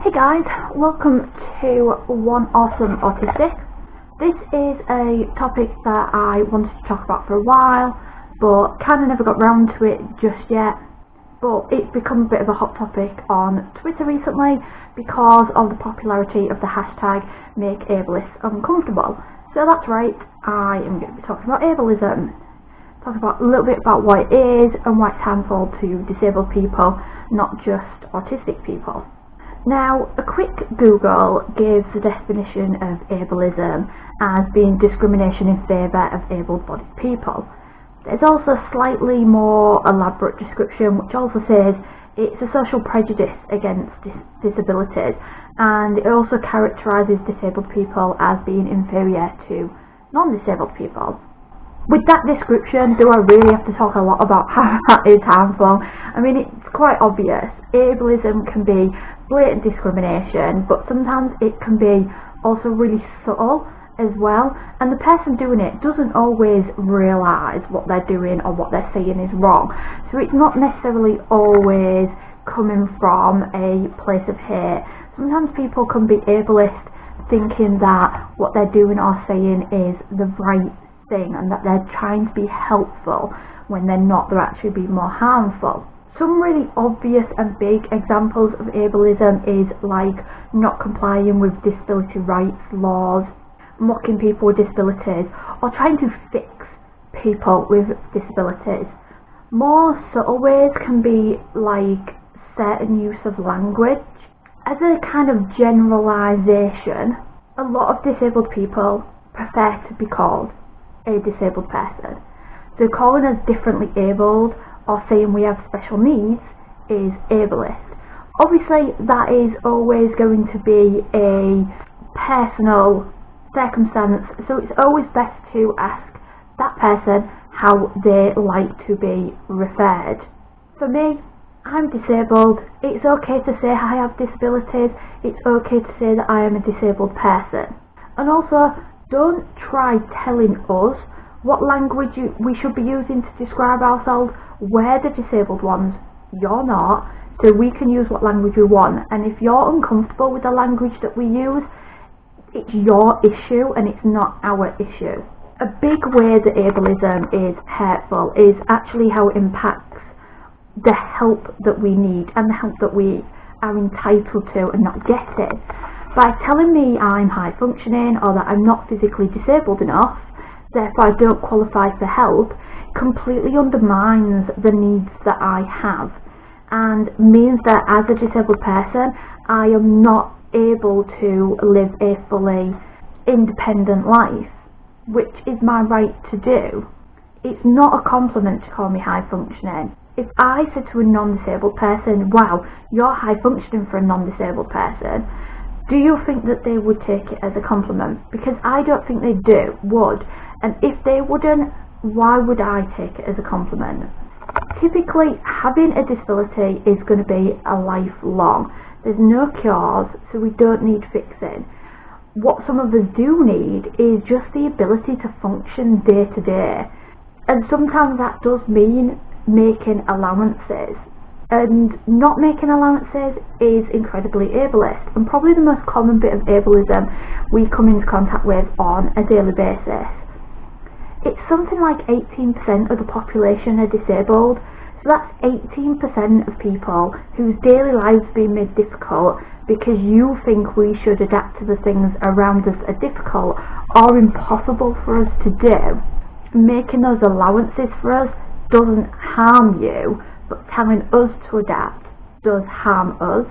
Hey guys, welcome to One Awesome Autistic. This is a topic that I wanted to talk about for a while, but kind of never got round to it just yet. But it's become a bit of a hot topic on Twitter recently because of the popularity of the hashtag #MakeAbleists So that's right, I am going to be talking about ableism. Talk about a little bit about what it is and why it's harmful to disabled people, not just autistic people. Now, a quick Google gives the definition of ableism as being discrimination in favour of able-bodied people. There's also a slightly more elaborate description which also says it's a social prejudice against disabilities, and it also characterises disabled people as being inferior to non-disabled people. With that description, do I really have to talk a lot about how that is harmful? I mean, it's quite obvious. Ableism can be blatant discrimination, but sometimes it can be also really subtle as well, and the person doing it doesn't always realise what they're doing or what they're saying is wrong. So it's not necessarily always coming from a place of hate. Sometimes people can be ableist thinking that what they're doing or saying is the right thing and that they're trying to be helpful when they're not, they're actually being more harmful. Some really obvious and big examples of ableism is like not complying with disability rights laws, mocking people with disabilities, or trying to fix people with disabilities. More subtle ways can be like certain use of language. As a kind of generalisation, a lot of disabled people prefer to be called a disabled person. So calling us differently abled or saying we have special needs is ableist. Obviously that is always going to be a personal circumstance, so it's always best to ask that person how they like to be referred. For me, I'm disabled. It's okay to say I have disabilities. It's okay to say that I am a disabled person. And also, don't try telling us what language we should be using to describe ourselves. We're the disabled ones, you're not, so we can use what language we want, and if you're uncomfortable with the language that we use, it's your issue and it's not our issue. A big way that ableism is hurtful is actually how it impacts the help that we need and the help that we are entitled to and not getting. By telling me I'm high functioning or that I'm not physically disabled enough, therefore I don't qualify for help, completely undermines the needs that I have and means that as a disabled person I am not able to live a fully independent life, which is my right to do. It's not a compliment to call me high functioning. If I said to a non-disabled person, wow, you're high functioning for a non-disabled person, do you think that they would take it as a compliment? Because I don't think they would. And if they wouldn't, why would I take it as a compliment? Typically, having a disability is going to be a lifelong. There's no cures, so we don't need fixing. What some of us do need is just the ability to function day to day. And sometimes that does mean making allowances. And not making allowances is incredibly ableist, and probably the most common bit of ableism we come into contact with on a daily basis. It's something like 18% of the population are disabled, so that's 18% of people whose daily lives are being made difficult because you think we should adapt to the things around us are difficult or impossible for us to do. Making those allowances for us doesn't harm you, but telling us to adapt does harm us.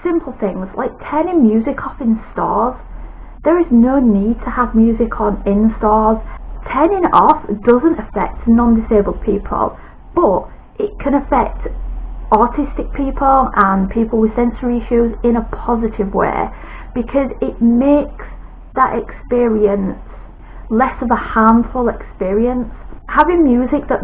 Simple things like turning music off in stores. There is no need to have music on in stores. Turning it off doesn't affect non-disabled people, but it can affect autistic people and people with sensory issues in a positive way, because it makes that experience less of a harmful experience. Having music that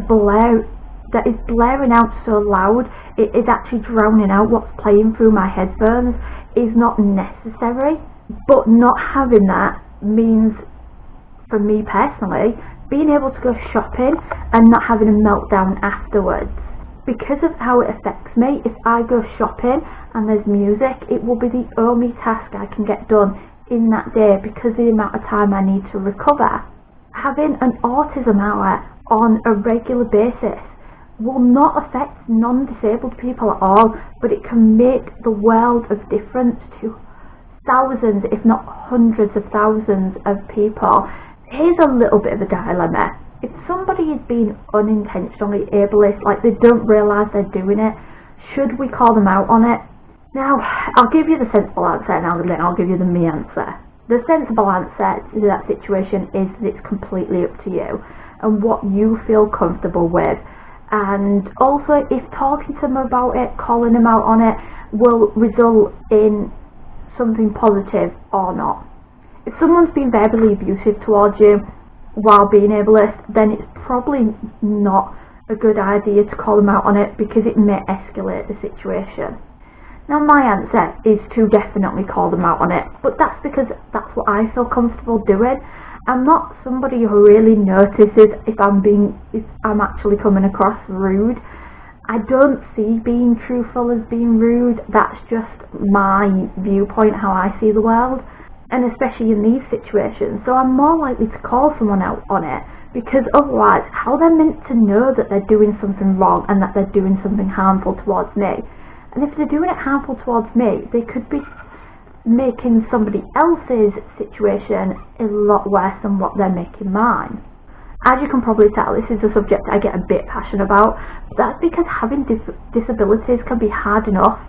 is blaring out so loud it is actually drowning out what's playing through my headphones is not necessary, but not having that means, for me personally, being able to go shopping and not having a meltdown afterwards. because of how it affects me, if I go shopping and there's music, it will be the only task I can get done in that day because of the amount of time I need to recover. Having an autism hour on a regular basis will not affect non-disabled people at all, but it can make the world of difference to thousands, if not hundreds of thousands of people. Here's a little bit of a dilemma. If somebody is being unintentionally ableist, like they don't realise they're doing it, should we call them out on it? Now, I'll give you the sensible answer and I'll give you the me answer. The sensible answer to that situation is that it's completely up to you and what you feel comfortable with. And also, if talking to them about it, calling them out on it, will result in something positive or not. If someone's been verbally abusive towards you while being ableist, then it's probably not a good idea to call them out on it because it may escalate the situation. Now, my answer is to definitely call them out on it, but that's because that's what I feel comfortable doing. I'm not somebody who really notices if I'm actually coming across rude. I don't see being truthful as being rude. That's just my viewpoint, how I see the world, and especially in these situations. So I'm more likely to call someone out on it, because otherwise, how they're meant to know that they're doing something wrong and that they're doing something harmful towards me? And if they're doing it harmful towards me, they could be making somebody else's situation a lot worse than what they're making mine. As you can probably tell, this is a subject I get a bit passionate about. That's because having disabilities can be hard enough,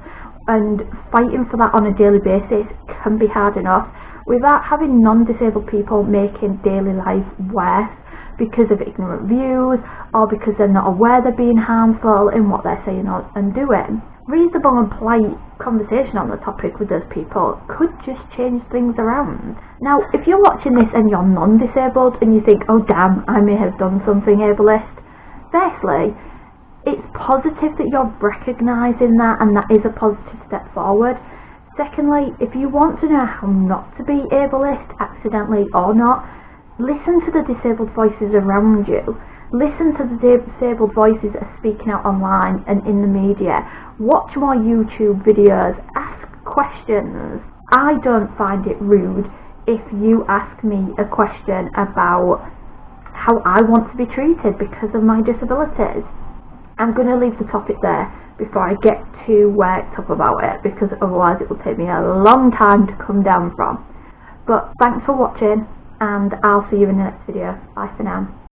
and fighting for that on a daily basis can be hard enough, without having non-disabled people making daily life worse because of ignorant views or because they're not aware they're being harmful in what they're saying and doing. Reasonable and polite conversation on the topic with those people could just change things around. Now, if you're watching this and you're non-disabled and you think, oh damn, I may have done something ableist, firstly, it's positive that you're recognising that, and that is a positive step forward. Secondly, if you want to know how not to be ableist, accidentally or not, listen to the disabled voices around you. Listen to the disabled voices that are speaking out online and in the media. Watch more YouTube videos. Ask questions. I don't find it rude if you ask me a question about how I want to be treated because of my disabilities. I'm going to leave the topic there before I get too worked up about it, because otherwise it will take me a long time to come down from. But thanks for watching, and I'll see you in the next video. Bye for now.